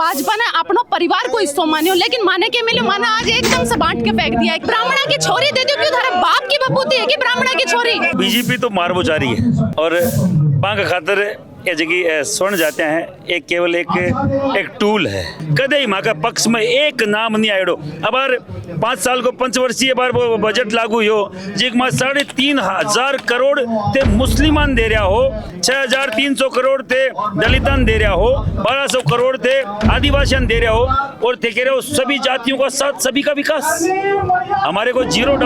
भाजपा ने अपनो परिवार को हिस्सों मान्यो, लेकिन माने के मिले माना आज एकदम से बांट के फेंक दिया। ब्राह्मणा की छोरी दे दो, क्यों थारा बाप की बपूती है कि ब्राह्मणा की छोरी? बीजेपी तो मारबो जा रही है और बांग खातर ये जगह स्वर्ण जाते हैं, एक केवल एक टूल है। कदे ही माँ का पक्ष में एक नाम नहीं आयो। अब 5 साल को पंचवर्षीय बार वो बजट लागू हो जिक में 3,500 करोड़ ते मुस्लिमान दे रहा हो, 6,300 करोड़ ते दलितान दे रहा हो, 1,200 करोड़ ते आदिवासियान दे रहा हो और ते कह रहे हो सभी जातियों का साथ, सभी का विकास। हमारे को 000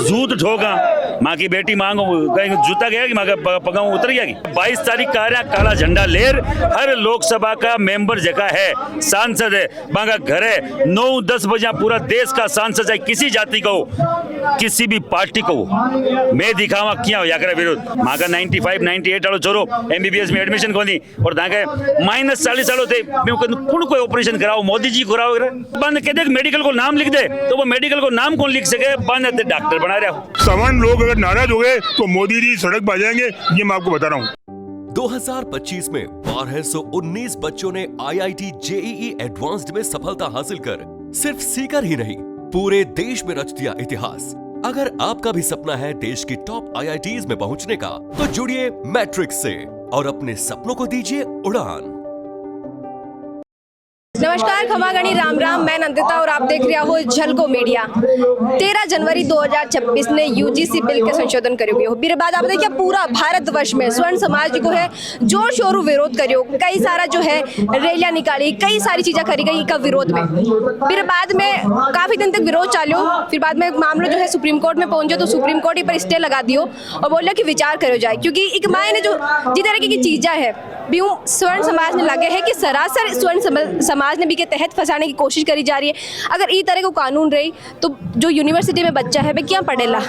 जूत ठोका माँ की बेटी मांगो कहीं जूता गया कि माँ का पगाऊ उतर गया। 22 तारीख का काला झंडा लेर हर लोकसभा का मेंबर जगह है, सांसद है, मांगा घर है। 9-10 बजे पूरा देश का सांसद है, किसी जाति को किसी भी पार्टी को मैं दिखावा किया या करे विरोध। माँ का 95-98 वालों छोरो MBBS में एडमिशन को नहीं और दागे -40 सालों थे कौन कोई ऑपरेशन कराओ, मोदी जी कराओ। बंद कह दे मेडिकल को नाम लिख दे तो वो मेडिकल को नाम कौन लिख सके? बंद डॉक्टर बना रहा हूँ। सवर्ण लोग अगर नाराज हो गए तो मोदी जी सड़क पर आ जाएंगे, ये मैं आपको बता रहा हूँ। 2025 में 1219 बच्चों ने IIT JEE एडवांस्ड में सफलता हासिल कर सिर्फ सीकर ही नहीं पूरे देश में रच दिया इतिहास। अगर आपका भी सपना है देश की टॉप IITs में पहुंचने का, तो जुड़िए मैट्रिक्स से और अपने सपनों को दीजिए उड़ान। नमस्कार, खमागणी राम राम, मैं नंदिता और आप देख रहे हो झलको मीडिया। 13 जनवरी 2026 ने UGC बिल के संशोधन करियो गयो। फिर बाद आप देखिए पूरा भारतवर्ष में स्वर्ण समाज को है जोर शोर विरोध करियो, कई सारा जो है रैलियां निकाली, कई सारी चीजें करी गई का विरोध में। फिर बाद में काफी दिन तक विरोध चालो, फिर बाद में मामला जो है सुप्रीम कोर्ट में पहुंचो तो सुप्रीम कोर्ट पर स्टे लगा दियो और बोलियो कि विचार करो जाए, क्योंकि एक मायने जो जिस तरीके की चीजें है भी स्वर्ण समाज ने लगे है कि सरासर स्वर्ण समाज ने भी के तहत फंसाने की कोशिश करी जा रही है। अगर इस तरह को कानून रही तो जो यूनिवर्सिटी में बच्चा है वे क्या पढ़ेला,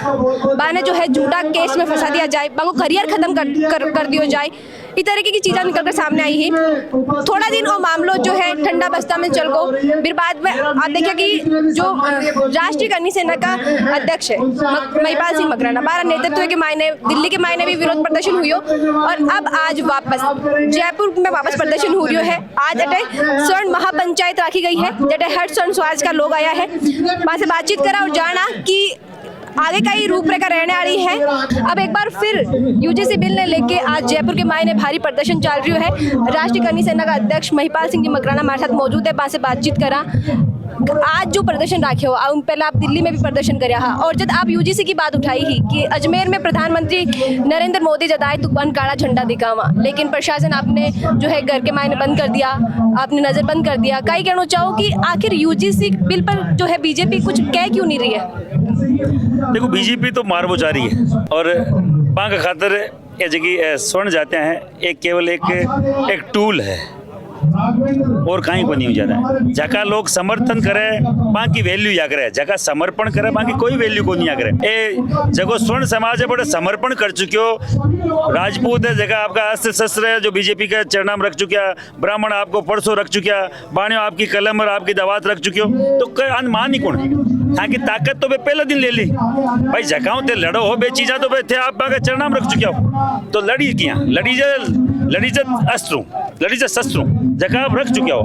बाने जो है झूठा केस में फंसा दिया जाए, बांगो करियर खत्म कर दिया जाए, इस तरीके की चीजें निकल कर सामने आई है। थोड़ा दिन और मामलों जो है ठंडा बस्ता में चल गो। फिर बाद में आप देखिए कि जो राष्ट्रीय करनी सेना का अध्यक्ष है महिपाल सिंह मकराना, 12 नेतृत्व के मायने दिल्ली के मायने भी विरोध प्रदर्शन हुई और अब आज वापस जयपुर में वापस प्रदर्शन हो रही है। आज अटे स्वर्ण महापंचायत रखी गई है, जटे हर स्वर्ण समाज का लोग आया है, वहाँ से बातचीत करा और जाना कि आगे का ही रूपरेखा रहने वाली है। अब एक बार फिर UGC बिल ने लेके आज जयपुर के मायने भारी प्रदर्शन चल रही है। राष्ट्रीय करनी सेना का अध्यक्ष महिपाल सिंह जी मकराना हमारे साथ मौजूद है, वहाँ से बातचीत करा। आज जो प्रदर्शन रखे हो पहले आप दिल्ली में भी प्रदर्शन करे और जब आप UGC की बात उठाई ही कि अजमेर में प्रधानमंत्री नरेंद्र मोदी जताए तुफान काला झंडा दिखावा, लेकिन प्रशासन आपने जो है घर के मायने बंद कर दिया, आपने नजर बंद कर दिया। कई कहना चाहो कि आखिर UGC बिल पर जो है बीजेपी कुछ कह क्यों नहीं रही है? देखो बीजेपी तो मारबो जा रही है और बांग खातर ये जगह स्वर्ण जाते हैं, एक केवल एक टूल है और कहीं को नहीं हो जाता है। जका लोग समर्थन करे बाकी वैल्यू या करे, जका समर्पण करे बाकी कोई वैल्यू को नहीं आ करे। ए जगह स्वर्ण समाज है बड़ा समर्पण कर चुकियो, राजपूत है जगह आपका अस्त्र शस्त्र है जो बीजेपी का चरनाम रख चुकिया, ब्राह्मण आपको परसों रख चुकिया, बाणियों आपकी कलम और आपकी दवात रख चुकियो, तो मान ही कौन ताकि ताकत तो वे पहले दिन ले ली भाई जगाओ ते लड़ो हो बे चीजा तो थे आप चरनाम रख चुके हो तो लड़ी किया लड़ी जा शस्त्रों जगह आप रख चुके हो।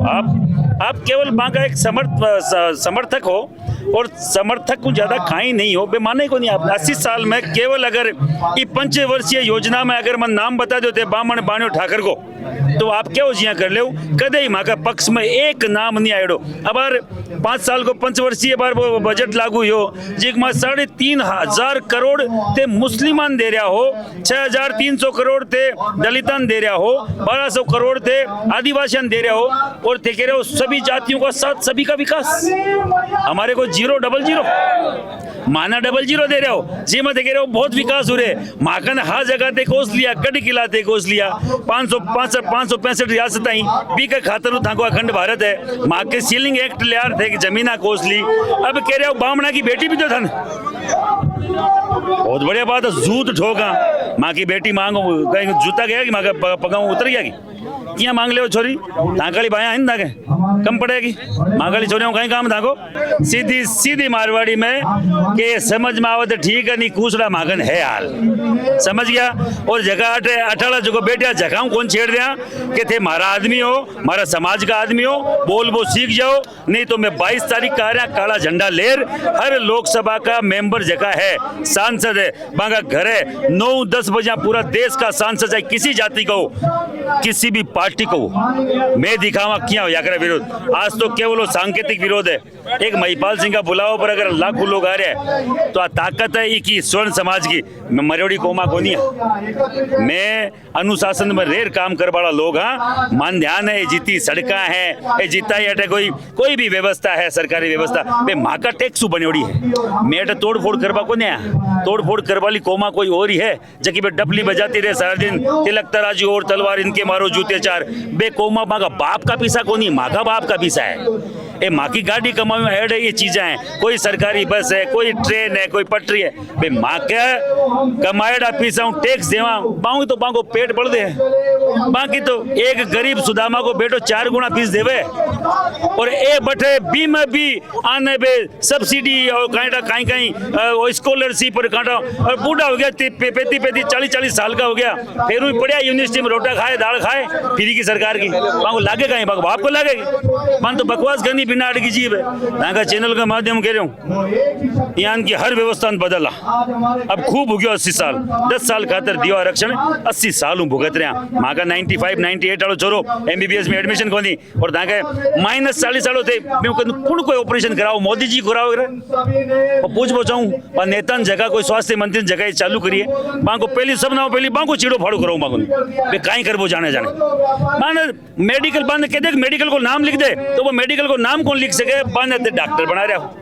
आप केवल बांका एक समर्थक हो और समर्थक को ज्यादा खाई नहीं हो, बेमाने को नहीं। आप 80 साल में केवल अगर ये पंचवर्षीय योजना में अगर मैं नाम बता देते बामण बाणियों ठाकर को तो आप क्या जिया कर ले कदे ही माँ का पक्ष में एक नाम नहीं आयो। अब 5 साल को पंचवर्षीय बार वो बजट लागू हो जिक में 3,500 करोड़ ते मुस्लिमान दे रहा हो, 6,300 करोड़ ते दलितान दे रहा हो, 1,200 करोड़ ते आदिवासियान दे रहा हो और ते कह रहे हो सभी जातियों का साथ, सभी का विकास। हमारे को 000 माना 000 दे रहे हो जी मत कह रहे हो बहुत विकास हो रहे। माकन हर जगह ते कोस लिया, कड़ी किला ते कोस लिया, 565 रियासत आई बी का खातर थाको अखंड भारत है। माँ के सीलिंग एक्ट लियार थे कि जमीना कोस ली, अब कह रहे हो बामणा की बेटी भी तो था। बहुत बढ़िया बात है, जूत ठोका माँ की बेटी मांगो कहीं जूता गया कि माँ का पगाऊ उतर गया कि किया मांग ले छोरी ताकड़ी भाया है ताके कम पड़ेगी मांगली छोरियों कहीं काम थाको सीधी सीधी मारवाड़ी में के समझ में आवत ठीक है नहीं कूसड़ा मांगन है हाल समझ गया। और जगह अठाड़ा जो बैठा जगह कौन छेड़ दिया कि थे मारा आदमी हो मारा समाज का आदमी हो बोल वो सीख जाओ नहीं तो मैं 22 तारीख का आ रहा काला झंडा लेर हर लोकसभा का मेंबर जगह है सांसद है बांगा घर है 9-10 बजे पूरा देश का सांसद है किसी जाति को किसी भी पार्टी को मैं दिखावा किया या कर विरोध आज तो केवल वो सांकेतिक विरोध है। एक महिपाल सिंह का बुलाव पर अगर लाखों लोग आ रहे हैं तो ताकत है कि स्वर्ण समाज की मरवाड़ी कोमा को नहीं है मैं अनुशासन में रेर काम कर वाला लोग हाँ मान ध्यान है जीती सड़का है ये जीता ही अटे कोई भी व्यवस्था है सरकारी व्यवस्था बे माँ का टैक्स बनेड़ी है मैं अटे तोड़ फोड़ करवा को नहीं तोड़ फोड़ करवाली कोमा कोई और ही है जबकि बे डपली बजाती रहे सारा दिन तिलक तराजू और तलवार इनके मारो जूते चार बे कोमा माँ का बाप का पीसा को नहीं माँ का बाप का पीसा है ये माँ की गाड़ी कमाई में ऐड है ये चीजें हैं कोई सरकारी बस है कोई ट्रेन है कोई पटरी है भाई माँ के कमाएड़ा पीसा टैक्स देवा पाऊँ तो पाऊँ पेट बढ़ दे बाकी तो एक गरीब सुदामा को बेटो 4 गुना फीस देवे और ए बटे बी में भी आने बे सब्सिडी और कहीं कहीं स्कॉलरशिप और कांटा और बूढ़ा हो गया 35-40 साल का हो गया फिर भी पढ़िया यूनिवर्सिटी में रोटा खाए दाल खाए फ्री की सरकार की पाऊँ लागे कहीं बाप को लागेगी मान तो बकवास करनी बिना अड़की जीव है यहाँ का चैनल का माध्यम कह रहा हूँ यहाँ की हर व्यवस्था बदला अब खूब हो गया 80 साल 10 साल खातर दियो आरक्षण 80 साल हूँ भुगत रहा माँ का 95-98 वालों छोरो MBBS में एडमिशन को नहीं और तहाँ के -40 सालों थे कौन कोई ऑपरेशन कराओ मोदी जी कराओ और पूछ पूछाऊँ पर नेता जगह कोई स्वास्थ्य मंत्री जगह चालू करिए माँ को पहली सब ना पहली माँ को चीड़ो फाड़ो कराओ माँ को कहीं कर वो जाने माने मेडिकल बंद कह दे मेडिकल को नाम लिख दे तो वो मेडिकल को नाम कौन लिख सके बंद डॉक्टर बना रहा हो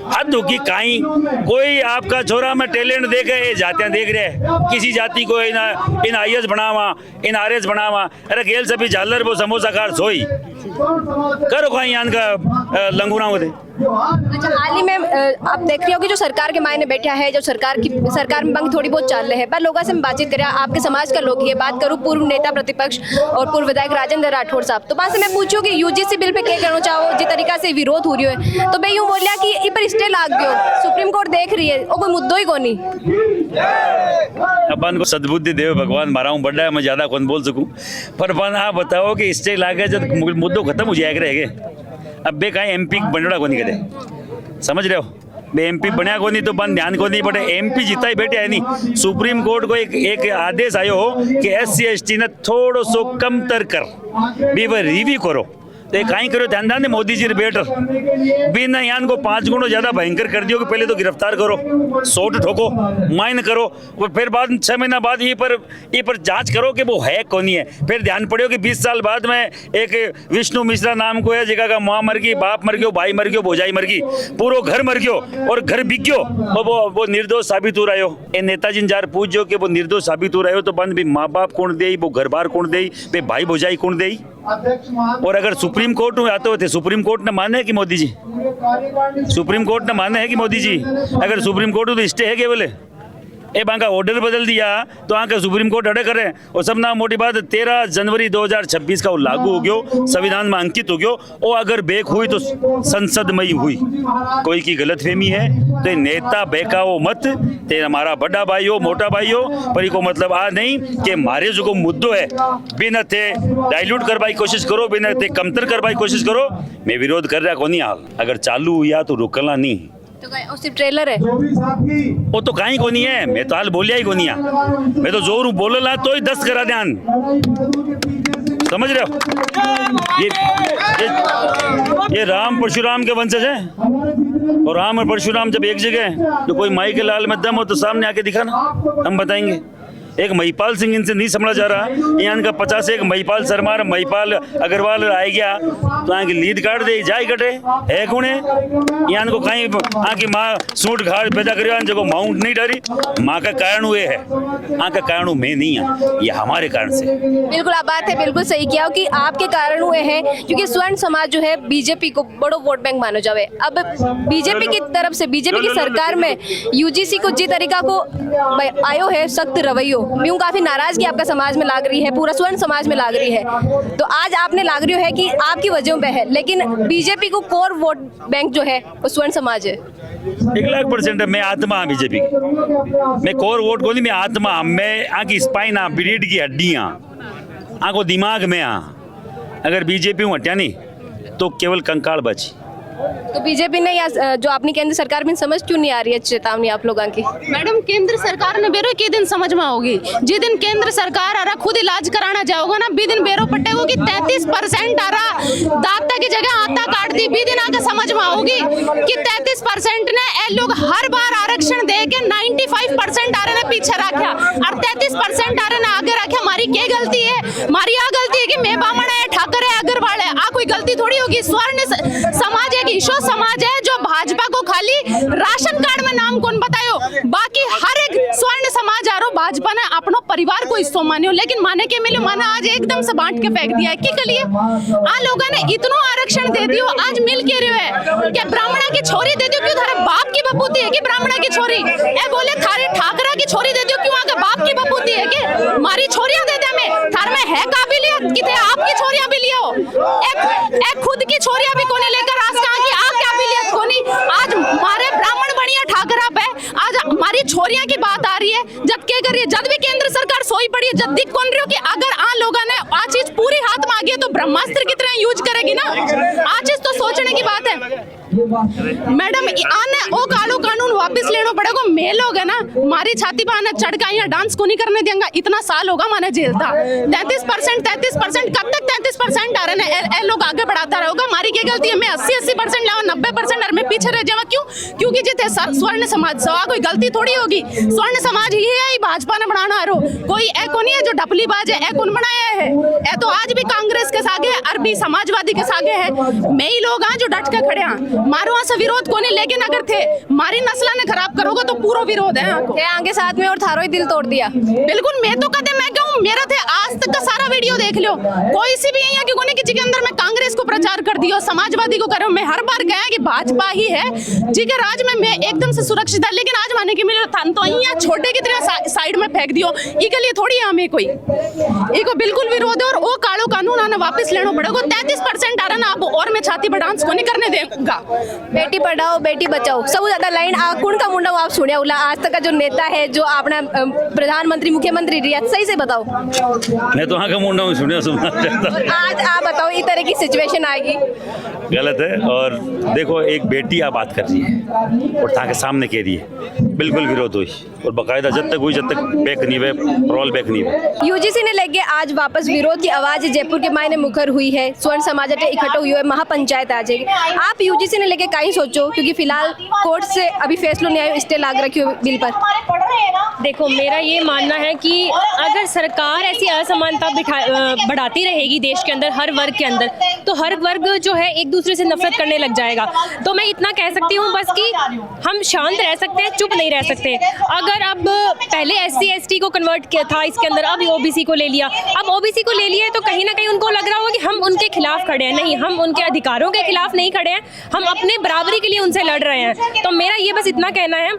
हद होगी कहीं कोई आपका छोरा में टैलेंट देख ये जातियां देख रहे हैं किसी जाति को इन IAS बनावा इन RS बनावा अरे गेल से भी झालर वो समोसा कार सोई करो कहीं यहाँ का लंगूना होते। अच्छा हाल ही में आप देख रहे हो कि जो सरकार के मायने बैठा है जो सरकार में बंग थोड़ी बहुत चाल रहे हैं पर लोगों से हम बातचीत करें आपके समाज का लोग ये बात करूँ पूर्व नेता प्रतिपक्ष और पूर्व विधायक राजेंद्र राठौड़ साहब तो वहाँ से मैं पूछूँ कि UGC बिल पे क्या कहना चाहो जिस तरीका से विरोध हो रही है तो मैं यूँ बोलिया कि इ पर स्टे लाग गयो सुप्रीम कोर्ट देख रही है और कोई मुद्दो ही को नहीं अपन को सद्बुद्धि देव भगवान मारा हूँ बड़ा है मैं ज्यादा कौन बोल सकूँ पर अपन आप बताओ कि स्टे लागे जब मुद्दों खत्म हो जाएगा रहेंगे अब बे कहीं MP बनड़ा को नहीं करे समझ रहे हो बे MP बनया को नहीं तो बन ध्यान को नहीं बटे MP जीता ही बैठे है नहीं सुप्रीम कोर्ट को एक आदेश आयो हो कि SC ST ने थोड़ो सो कम तर कर भी वह रिव्यू करो तो कहीं करो ध्यान ध्यान मोदी जी बेटर बिना यान को 5 गुणों ज्यादा भयंकर कर दियो कि पहले तो गिरफ्तार करो सोट ठोको माइन करो और फिर बाद 6 महीना बाद ये पर जांच करो कि वो है कौन है फिर ध्यान पड़े कि 20 साल बाद में एक विष्णु मिश्रा नाम को है जगह का माँ मर गई बाप मर गयो भाई मर गयो भौजाई मर गई पूरा घर मर गयो और घर बिक गयो और वो निर्दोष साबित हो रहा हो ये नेताजी जार पूछ जो कि वो निर्दोष साबित हो रहा हो तो बंद भी माँ बाप कौन दे वो घर बार कौन दे भाई भौजाई कौन दे और अगर सुप्रीम कोर्ट में आते होते सुप्रीम कोर्ट ने माने है कि मोदी जी सुप्रीम कोर्ट ने माने है कि मोदी जी अगर सुप्रीम कोर्ट तो स्टे है केवल ए बांका ऑर्डर बदल दिया तो आके सुप्रीम कोर्ट अड़े करे और सब ना मोटी बात 13 जनवरी 2026 का वो लागू हो गयो संविधान में अंकित हो गयो और अगर बेक हुई तो संसद में ही हुई कोई की गलतफहमी है तो नेता बेकाओ मत ते हमारा बड़ा भाई हो मोटा भाई हो पर को मतलब आ नहीं कि मारे जो मुद्दो है बिना थे डाइल्यूट करवाई कोशिश करो बिना थे कमतर करवाई कोशिश करो मैं विरोध कर रहा को नहीं हाल अगर चालू हुआ तो रुकना नहीं तो सिर्फ ट्रेलर है वो तो कहीं को नहीं है मैं तो हाल बोलिया ही को नहीं है मैं तो जोर बोलला तो ही 10 करा ध्यान समझ रहे हो ये राम परशुराम के वंशज है और राम और परशुराम जब एक जगह है तो कोई माई के लाल में दम हो तो सामने आके दिखाना हम बताएंगे एक महिपाल सिंह इनसे नहीं समझा जा रहा यहाँ का 50 एक महिपाल शर्मा महिपाल अग्रवाल आए गया तो यहाँ की लीड काट दे जाए कटे है कौन है यहाँ को कहीं यहाँ की माँ सूट घाट पैदा कर जो माउंट नहीं डरी माँ का कारण हुए है यहाँ का कारण मैं नहीं है ये हमारे कारण से बिल्कुल आप बात है बिल्कुल सही किया कि आपके कारण हुए हैं क्योंकि स्वर्ण समाज जो है बीजेपी को बड़ो वोट बैंक मानो जावे अब बीजेपी की तरफ से बीजेपी की सरकार में UGC को जिस तरीका को आयो है सख्त रवैयो यूं काफी नाराजगी आपका समाज में लाग रही है, पूरा स्वर्ण समाज में लाग रही है। तो आज आपने लाग रही है कि आपकी वजहों पे है, लेकिन बीजेपी को कोर वोट बैंक जो है वो स्वर्ण समाज है। 1,00,000% मैं आत्मा हाँ बीजेपी की। मैं कोर वोट को नहीं, मैं आत्मा, मैं आँख स्पाइन हाँ, ब्रीड की हड्डियाँ, आँखों दिमाग में हाँ। अगर बीजेपी हूँ हटिया नहीं तो केवल कंकाल बची। तो बीजेपी ने या जो अपनी केंद्र सरकार में समझ क्यों नहीं आ रही है चेतावनी आप लोगों की? मैडम केंद्र सरकार ने बेरो के दिन समझ में आओगी, जिस दिन केंद्र सरकार आ रहा खुद इलाज कराना जाओगा ना, बी दिन बेरो पट्टेगो की 33% आ रहा दाता की जगह आता काट दी, बी दिन आकर समझ में आओगी कि 33% ने ए लोग हर बार आरक्षण दे के 95% आ रहे ने पीछे रखा और 33% आ रहे ने आगे रखा। हमारी क्या गलती है? हमारी यह गलती है कि मैं बामण है, ठाकर है, अग्रवाल है, आ कोई गलती थोड़ी होगी। स्वर्ण समाज एक ईशो समाज है जो भाजपा को खाली राशन कार्ड में नाम कौन बतायो, बाकी हर एक स्वर्ण समाज आ रो भाजपा ने अपनो परिवार को हिस्सों मान्यो, लेकिन माने के मिलो माना आज एकदम से बांट के फेंक दिया है। की कलिए आ लोगों ने इतनो आरक्षण दे दियो, आज मिल के रहे है क्या ब्राह्मणा की छोरी दे दियो, क्यों थारे बाप की बपूती है कि ब्राह्मणा की छोरी? ए बोले थारे ठाकरा की छोरी दे दियो, क्यों आगे बाप की बपूती है कि हमारी छोरियां दे दे? में थार में है काबिलियत कि थे आपकी छोरियां भी लियो, एक खुद की छोरियां भी कोने लेकर आज कहां की आ काबिलियत कोनी। आज हमारे ब्राह्मण बढ़िया ठाकरा पे आज हमारी छोरियां की बात आ रही है, जब क्या करिए जब भी केंद्र सरकार सोई पड़ी है, जब दिख कौन रही हो कि अगर आ लोगों ने आ चीज पूरी हाथ में आ गई तो ब्रह्मास्त्र की तरह यूज करेगी ना। आ चीज तो सोचने की बात है मैडम। आने ओ कालो कानून वापस लेना पड़ेगा। मैं लोग है ना हमारी छाती पर आना चढ़का यहाँ डांस को नहीं करने देंगे, इतना साल होगा माने जेल था। 33% कब तक 33% आ रहे हैं? लोग आगे बढ़ाता रहेगा। हमारी क्या गलती है? मैं 80% लाऊं 90% और मैं पीछे रह जाऊँ क्यों? क्योंकि जितने स्वर्ण समाज सवा कोई गलती थोड़ी होगी। स्वर्ण समाज ही है भाजपा ने बनाना है, कोई एको नहीं है जो डपली बाज है, कौन बनाया है? ए तो आज भी कांग्रेस के सागे अरबी समाजवादी के सागे है। मैं ही लोग हैं जो डट के खड़े हैं, मारो से विरोध को नहीं, लेकिन अगर थे मारी नस्ल ने खराब करोगे तो पूरा विरोध है आगे साथ में और थारो ही दिल तोड़ दिया। बिल्कुल मैं तो कहते मैं कहूँ मेरा थे आज तक का सारा वीडियो देख लो, कोई सी भी यहाँ की कोने किसी के अंदर मैं कांग्रेस को प्रचार कर दियो, समाजवादी को करो। मैं हर बार गया कि भाजपा ही है जी के राज में मैं एकदम से सुरक्षित है, लेकिन आज माने की मेरे थान तो यहाँ छोटे की तरह साइड में फेंक दियो। इसके लिए थोड़ी हमें कोई इको बिल्कुल विरोध है और वो कालो कानून आने वापस लेना पड़ेगा। 33% आ रहा ना आप और मैं छाती पर डांस को नहीं करने देगा। बेटी पढ़ाओ बेटी बचाओ सब ज्यादा लाइन कुण का मुंडा आप सुनिया उला आज तक का जो नेता है जो अपना प्रधानमंत्री मुख्यमंत्री रिया, सही से बताओ। मैं तो हाँ का मुंडा सुनिया सुनना चाहता हूं। आज आप बताओ इस तरह की सिचुएशन आएगी? गलत है। और देखो एक बेटी आप बात कर रही है और था के सामने कह रही है, बिल्कुल विरोध हुई और बाकायदा जब तक हुई जब तक बैक नहीं हुए, रोल बैक नहीं हुए। यूजीसी ने लेके आज वापस विरोध की आवाज जयपुर के मायने मुखर हुई है, स्वर्ण समाज इकट्ठा हुई है, महापंचायत आ जाएगी। आप यूजीसी ने लेके कहीं सोचो, क्योंकि फिलहाल कोर्ट से अभी फैसला नहीं आया, स्टे लाग रखी हो बिल पर। देखो मेरा ये मानना है कि अगर सरकार ऐसी असमानता बढ़ाती रहेगी देश के अंदर हर वर्ग के अंदर, तो हर वर्ग जो है एक दूसरे से नफरत करने लग जाएगा। तो मैं इतना कह सकती हूँ बस कि हम शांत रह सकते हैं, चुप नहीं रह सकते। अगर अब पहले SC ST को कन्वर्ट किया था इसके अंदर, अब OBC को ले लिया, अब OBC को ले लिया तो कहीं ना कहीं उनको लग रहा होगा कि हम उनके खिलाफ खड़े हैं। नहीं, हम उनके अधिकारों के खिलाफ नहीं खड़े हैं, हम अपने बराबरी के लिए उनसे लड़ रहे हैं। तो मेरा ये बस इतना कहना है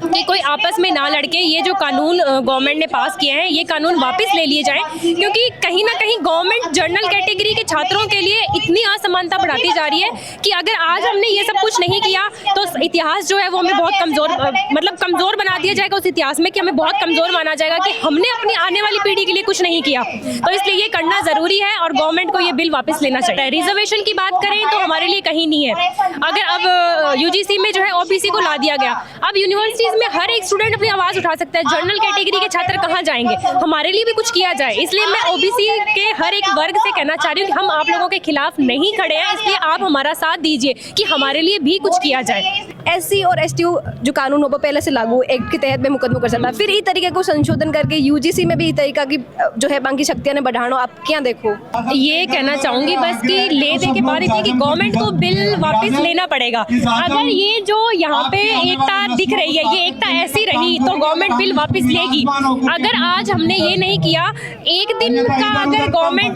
कि कोई आपस में ना लड़के ये जो कानून गवर्नमेंट ने पास किए हैं ये कानून वापस ले लिए जाएं, क्योंकि कहीं ना कहीं गवर्नमेंट जनरल कैटेगरी के छात्रों के लिए इतनी असमानता बढ़ाती जा रही है कि अगर आज हमने ये सब कुछ नहीं किया तो इतिहास जो है वो हमें बहुत कमज़ोर बना दिया जाएगा। उस इतिहास में कि हमें बहुत कमज़ोर माना जाएगा कि हमने अपनी आने वाली पीढ़ी के लिए कुछ नहीं किया। तो इसलिए ये करना ज़रूरी है और गवर्नमेंट को ये बिल वापस लेना चाहिए। रिजर्वेशन की बात करें तो हमारे लिए कहीं नहीं है। अगर अब UGC में जो है OBC को ला दिया गया, अब यूनिवर्सिटीज़ में हर एक स्टूडेंट अपनी आवाज उठा सकता है। जनरल कैटेगरी के छात्र कहाँ जाएंगे? हमारे लिए भी कुछ किया जाए। इसलिए मैं OBC के हर एक वर्ग से कहना चाह रही हूँ कि हम आप लोगों के खिलाफ नहीं खड़े हैं, इसलिए आप हमारा साथ दीजिए कि हमारे लिए भी कुछ किया जाए। SC और ST जो कानून हो वो पहले से लागू एक्ट के तहत में मुकदमा कर सकता है, फिर इस तरीके को संशोधन करके UGC में भी इस तरीका की जो है बाकी शक्तियां ने बढ़ाना, आप क्या देखो? ये कहना चाहूंगी बस कि ले दे के बाद कि गवर्नमेंट को बिल वापस लेना पड़ेगा। अगर ये जो यहाँ पे एकता दिख रही है ये एकता ऐसी रही तो गवर्नमेंट बिल वापस लेगी। अगर आज हमने ये नहीं किया, एक दिन का अगर गवर्नमेंट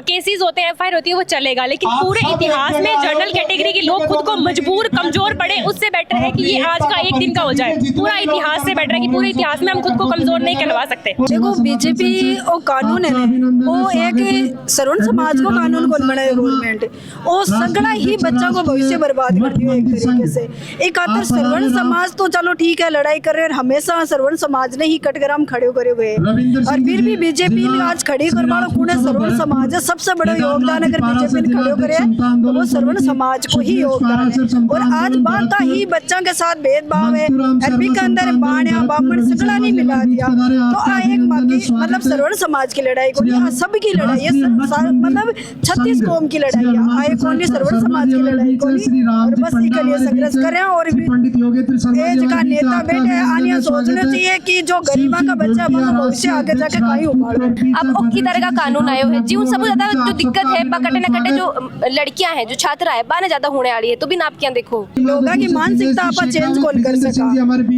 केसेस होते हैं, FIR होती है, वो चलेगा, लेकिन पूरे इतिहास में जनरल कैटेगरी के लोग खुद को मजबूर कमजोर कमजोर पड़े उससे बेटर है कि ये आज का एक दिन का हो जाए। पूरा इतिहास से बेटर है कि पूरे इतिहास में हम खुद को कमजोर नहीं कहलवा सकते। देखो बीजेपी और कानून है ना, वो एक सवर्ण समाज को कानून कौन बनाए गवर्नमेंट, वो सगड़ा ही बच्चों को भविष्य बर्बाद करती है एक तरीके से। एक आतर सवर्ण समाज तो चलो ठीक है लड़ाई कर रहे हैं, हमेशा सवर्ण समाज ने ही कटग्राम खड़े करे हुए, और फिर भी बीजेपी ने आज खड़ी करवा पुणे सवर्ण समाज है सबसे बड़ा योगदान। अगर बीजेपी ने खड़े करे तो वो सवर्ण समाज को ही योगदान है। और आज बात ही बच्चों के साथ भेदभाव है, एमपी के अंदर बाणिया बामण सगड़ा नहीं मिला दिया, तो आ एक मतलब सवर्ण समाज की लड़ाई को नहीं, सबकी लड़ाई है, मतलब 36 कौम की लड़ाई है, आए कौन नहीं सवर्ण समाज की लड़ाई को नहीं। और बस इसके लिए संघर्ष करें। और एज का नेता बैठे आने सोचना चाहिए कि जो गरीबा का बच्चा भविष्य आगे जाके कहीं उबाल। अब ओकी तरह का कानून आयो है जी, उन सब ज्यादा जो दिक्कत है कटे न कटे जो लड़कियां हैं जो छात्रा है बाने ज्यादा होने वाली है, तो भी नाप क्या देखो लोगों की मानसिकता आप चेंज कौन कर सका।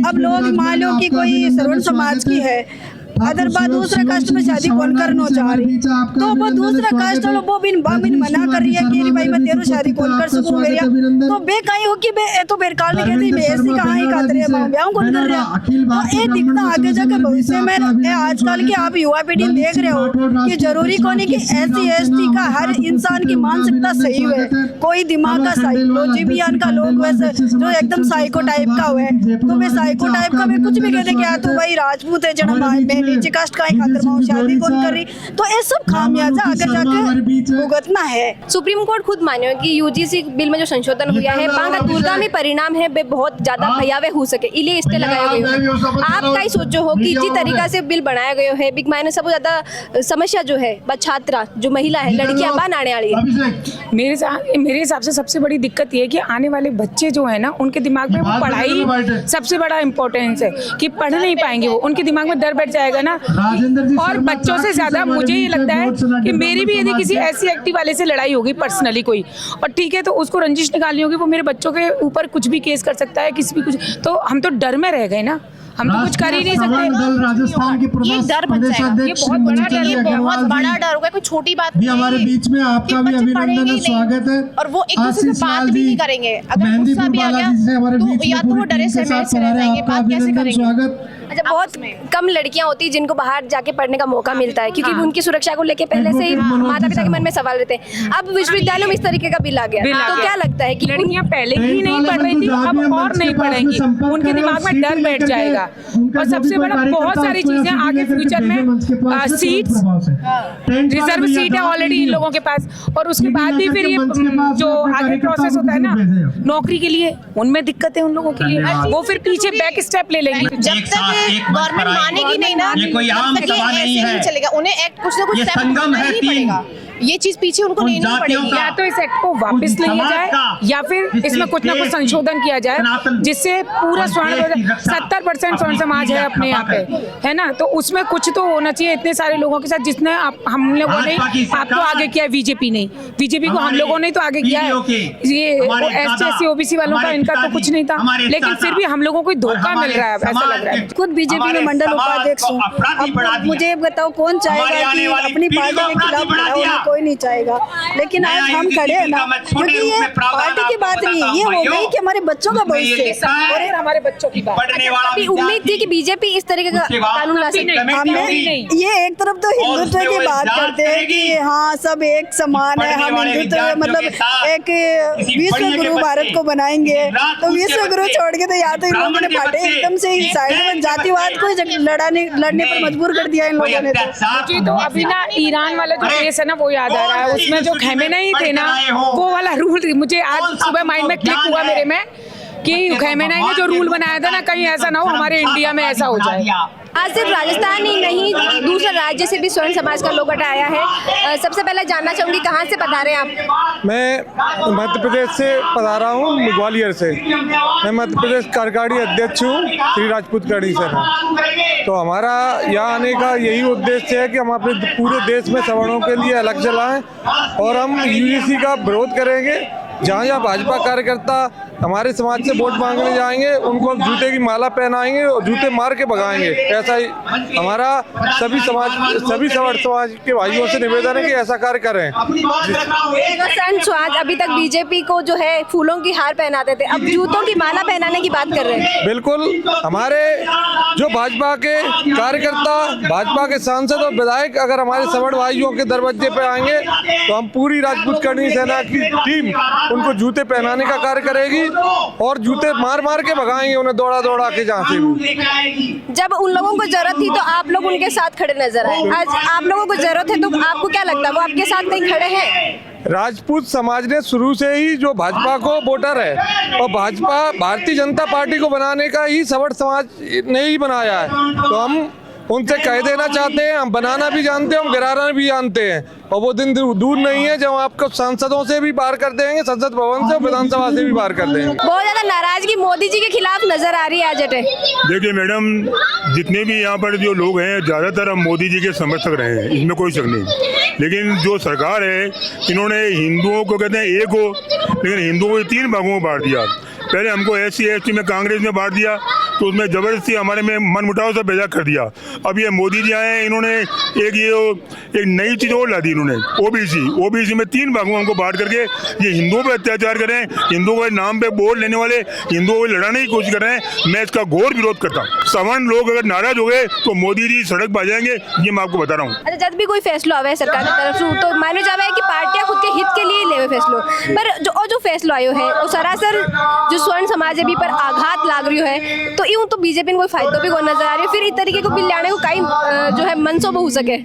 अब लोग मान लो कि कोई सवर्ण समाज की है, अगर बात दूसरे कास्ट में शादी कौन करना चाह रही, तो वो दूसरा कास्ट वालों वो भी मना कर रही है कि भाई मैं तेरू शादी कौन कर सकूं मेरिया, तो बे कहीं हो कि बे तो बेरकाल नहीं कहती मैं ऐसी कहाँ ही खाते रहे माँ ब्याह कौन कर रहा। तो ये दिखता आगे जाके भविष्य में आजकल की आप युवा पीढ़ी देख रहे हो कि जरूरी कौन है कि SC ST का हर इंसान की मानसिकता सही हुए, कोई दिमाग का साइकोलॉजी भी का लोग वैसे जो एकदम साइको टाइप का हुए, तो वे साइको टाइप का मैं कुछ भी कहते क्या तो भाई राजपूत है जन्म में नीचे कास्ट का खातर माँ शादी कौन कर रही, तो ये सब खामियाजा आगे जाके भुगतना है। सुप्रीम कोर्ट खुद माने कि यूजीसी बिल में जो संशोधन हुआ है बांगा दूरगामी परिणाम है वे बहुत ज्यादा भयावह हो सके, इलिए इसके लगाए गए हो। आप क्या सोचो हो कि जिस तरीका से बिल बनाया गया है बिग मायने सबसे ज्यादा समस्या जो है छात्रा जो महिला है लड़कियां बान आने वाली है। मेरे हिसाब से सबसे बड़ी दिक्कत ये है कि आने वाले बच्चे जो है ना उनके दिमाग में वो पढ़ाई सबसे बड़ा इम्पोर्टेंस है कि पढ़ नहीं पाएंगे, वो उनके दिमाग में डर बैठ जाएगा ना। और बच्चों से ज्यादा मुझे ये लगता है कि मेरी भी यदि किसी ऐसी एक्टिव वाले से लड़ाई होगी पर्सनली कोई, और ठीक है तो उसको रंजिश निकालनी होगी, वो मेरे बच्चों के ऊपर कुछ भी केस कर सकता है किसी भी कुछ, तो हम तो डर में रह गए ना, हम तो कुछ कर ही नहीं सकते। राजस्थान के ये डर बन जाएगा, ये बहुत बड़ा डर, ये बहुत बड़ा डर होगा, कोई छोटी बात नहीं। हमारे बीच में आपका भी अभिनंदन है, स्वागत है। और वो एक दूसरे से बात भी नहीं करेंगे, अगर गुस्सा भी आ गया तो या तो वो डरे से रह जाएंगे, बात कैसे करेंगे। अच्छा, बहुत कम लड़कियां होती हैं जिनको बाहर जाके पढ़ने का मौका मिलता है क्योंकि उनकी सुरक्षा को लेके पहले से ही माता पिता के मन में सवाल रहते हैं। अब विश्वविद्यालयों में इस तरीके का बिल आ गया, तो क्या लगता है कि लड़कियां पहले ही नहीं पढ़ रही थी, अब और नहीं पढ़ेंगी, उनके दिमाग में डर बैठ जाएगा। और सबसे बड़ा बहुत सारी चीजें आगे फ्यूचर में सीट्स, रिजर्व सीट है ऑलरेडी इन लोगों के पास, और उसके बाद भी फिर ये जो आगे प्रोसेस होता है ना नौकरी के लिए, उनमें दिक्कत है उन लोगों के लिए, वो फिर पीछे बैक स्टेप ले लेंगे। जब तक गवर्नमेंट मानेगी नहीं ना, ये कोई आम सभा नहीं है, चलेगा, उन्हें एक्ट कुछ ना कुछ संगम है पड़ेगा, ये चीज पीछे उनको नहीं पड़ेगी। या तो इस एक्ट को वापस लिया जाए या फिर इसमें कुछ ना कुछ संशोधन किया जाए जिससे पूरा 70% स्वर्ण समाज है अपने यहाँ पे, है ना, तो उसमें कुछ तो होना चाहिए इतने सारे लोगों के साथ, जिसने हम लोगों ने आपको आगे किया है, बीजेपी नहीं, बीजेपी को हम लोगों ने तो आगे किया है, ये SC OBC वालों का इनका तो कुछ नहीं था, लेकिन फिर भी हम लोगों को धोखा मिल रहा है ऐसा लग रहा है। खुद बीजेपी में मंडल उपाध्यक्ष हूँ, अब मुझे बताओ कौन चाहेगा कि अपनी पार्टी के खिलाफ खड़ा होना, कोई नहीं चाहेगा, लेकिन आज हम खड़े हैं ना, क्योंकि ये पार्टी की बात नहीं है, ये हो गई कि हमारे बच्चों का भविष्य और हमारे बच्चों की बात। अभी उम्मीद थी कि बीजेपी इस तरीके का कानून ला सकती है। हमने ये एक तरफ तो हिंदुत्व की बात करते हैं कि हाँ सब एक समान है, हम हिंदुत्व मतलब एक विश्व गुरु भारत को बनाएंगे, तो विश्व गुरु छोड़ के तो या तो इन लोगों ने पार्टी एकदम से साइड में जातिवाद को लड़ने पर मजबूर कर दिया इन लोगों ने। तो अभी ना ईरान वाला जो केस है ना वो याद आ रहा है, उसमें जो खैमेनेई थे ना वो वाला रूल मुझे आज सुबह माइंड में क्लिक हुआ मेरे में कि खैमेनेई ने जो रूल बनाया था ना कहीं ऐसा ना हो हमारे इंडिया में ऐसा हो जाए। आज सिर्फ राजस्थान ही नहीं दूसरे राज्य से भी स्वर्ण समाज का लोग आया है। सबसे पहले जानना चाहूंगी कहाँ से पधारे आप? मैं मध्य प्रदेश से पधारा हूँ, ग्वालियर से। मैं मध्य प्रदेश कार्यकारी अध्यक्ष हूँ श्री राजपूत करणी सेना। तो हमारा यहाँ आने का यही उद्देश्य है कि हम अपने पूरे देश में सवर्णों के लिए अलग चलाएं और हम UGC का विरोध करेंगे। जहाँ जहाँ भाजपा कार्यकर्ता हमारे समाज से वोट मांगने जाएंगे उनको हम जूते की माला पहनाएंगे और जूते मार के भगाएंगे। ऐसा ही हमारा सभी समाज के भाइयों से निवेदन है कि ऐसा कार्य करें। स्वर्ण स्वराज अभी तक बीजेपी को जो है फूलों की हार पहनाते थे, अब जूतों की माला पहनाने की बात कर रहे हैं। बिल्कुल, हमारे जो भाजपा के कार्यकर्ता, भाजपा के सांसद और विधायक अगर हमारे सवर्ण भाइयों के दरवाजे पे आएंगे तो हम पूरी राजपूत करनी सेना की टीम उनको जूते पहनाने का कार्य करेगी और जूते मार मार के भगाएंगे उन्हें दौड़ा के जहाँ से भी। जब उन लोगों को जरूरत थी तो आप लोग उनके साथ खड़े नजर आए, आज आप लोगों को जरूरत है तो आपको क्या लगता है वो आपके साथ नहीं खड़े हैं? राजपूत समाज ने शुरू से ही जो भाजपा को वोटर है और भाजपा भारतीय जनता पार्टी को बनाने का ही सवर्ण समाज ने ही बनाया है, तो हम उनसे कह देना चाहते हैं, हम बनाना भी जानते हैं, हम गिराना भी जानते हैं और वो दिन दूर नहीं है जब आपको सांसदों से भी बाहर कर देंगे, संसद भवन से और विधानसभा से भी बाहर कर देंगे। बहुत ज्यादा नाराजगी मोदी जी के खिलाफ नजर आ रही है आज। देखिए मैडम, जितने भी यहाँ पर जो लोग हैं ज्यादातर हम मोदी जी के समर्थक रहे हैं, इसमें कोई शक नहीं। लेकिन जो सरकार है इन्होंने हिंदुओं को कहते हैं एक हो, लेकिन हिंदुओं को 3 भागों में बांट दिया। पहले हमको SC ST में कांग्रेस ने बांट दिया तो उसमें जबरदस्ती हमारे में मन मुटाव से पैदा कर दिया। अब ये मोदी जी आए, इन्होंने एक नई चीज़ और ला दी। इन्होंने ओबीसी में 3 भागों में हमको बांट करके ये हिंदुओं पे अत्याचार कर रहे हैं, हिंदुओं के नाम पे वोट लेने वाले हिंदुओं को लड़ाने की कोशिश कर रहे हैं। मैं इसका घोर विरोध करता हूँ। सवर्ण लोग अगर नाराज हो गए तो मोदी जी सड़क पर आ जाएंगे, ये मैं आपको बता रहा हूँ। अच्छा, जब भी कोई फैसला आवे सरकार की तरफ से तो माने जावे कि पार्टियां खुद के हित के लिए ले फैसलो, पर जो फैसलो आयो है वो सरासर जो स्वर्ण समाज है भी पर आघात लाग रही है, तो यूं तो बीजेपी कोई फायदा भी कोई नजर आ रही है। फिर इस तरीके को बिल लाने को कई जो है मनसो हो सके।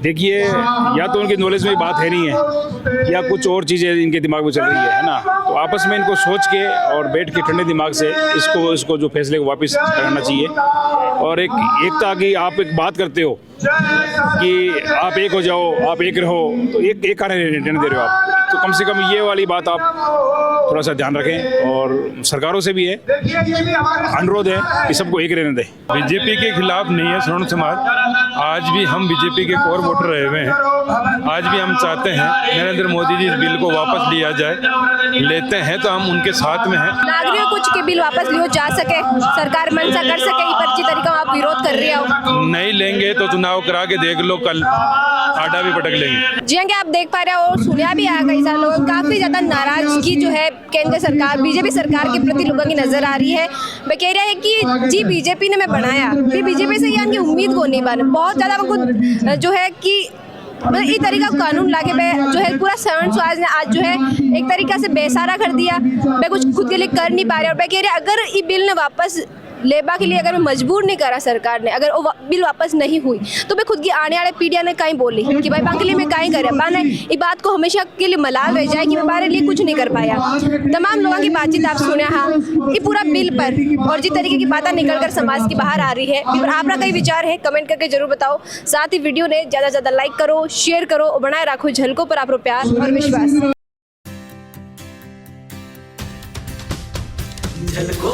देखिए, या तो उनकी नॉलेज में बात है नहीं है या कुछ और चीज़ें इनके दिमाग में चल रही है ना, तो आपस में इनको सोच के और बैठ के ठंडे दिमाग से इसको जो फैसले को वापस करना चाहिए। और एकता की आप एक बात करते हो कि आप एक हो जाओ, आप एक रहो, तो एक कार्य निर्णय दे रहे हो आप, तो कम से कम ये वाली बात आप थोड़ा सा ध्यान रखें। और सरकारों से भी है अनुरोध है कि सबको एक रहने दें। बीजेपी के खिलाफ नहीं है स्वर्ण समाज, आज भी हम बीजेपी के कोर वोटर रहे हुए हैं। आज भी हम चाहते हैं नरेंद्र मोदी जी इस बिल को वापस लिया जाए, लेते हैं तो हम उनके साथ में हैं। नागरिकों कुछ के बिल वापस लियो जा सके, सरकार मंशा कर सके, पर्ची तरीका आप विरोध कर रही हो। नहीं लेंगे तो चुनाव करा के देख लो, कल आटा भी पटक लेंगे। जी हाँ, आप देख पा रहे हो और सुनिया भी आ कई सारे लोगों काफी ज्यादा नाराजगी जो है केंद्र सरकार बीजेपी सरकार के प्रति लोगों की नजर आ रही है। वह कह रहा है कि जी बीजेपी ने मैं बनाया, फिर बीजेपी से यानी उम्मीद को नहीं बना। बहुत ज्यादा उनको जो है कि इस तरीका कानून लाके जो है पूरा स्वर्ण स्वराज ने आज जो है एक तरीका से बेसहारा कर दिया। मैं कुछ खुद के लिए कर नहीं पा रहे और मैं कह रही अगर ये बिल ने वापस लेबा के लिए अगर मैं मजबूर नहीं करा सरकार ने, अगर वो बिल वापस नहीं हुई तो मैं खुद की आने वाले पीढ़ियां ने कहीं बोली कि भाई बाकी लिए मैं कहीं करे बाने ये बात को हमेशा के लिए मलाल रह जाए कि मैं बारे लिए कुछ नहीं कर पाया। तमाम लोगों की बातचीत आप सुने हाँ ये पूरा बिल पर और जिस तरीके की बातें निकल कर समाज की बाहर आ रही है, आपका कई विचार है कमेंट करके जरूर बताओ। साथ ही वीडियो ने ज़्यादा से ज़्यादा लाइक करो, शेयर करो और बनाए रखो झलकों पर आपको प्यार और विश्वास। झलकों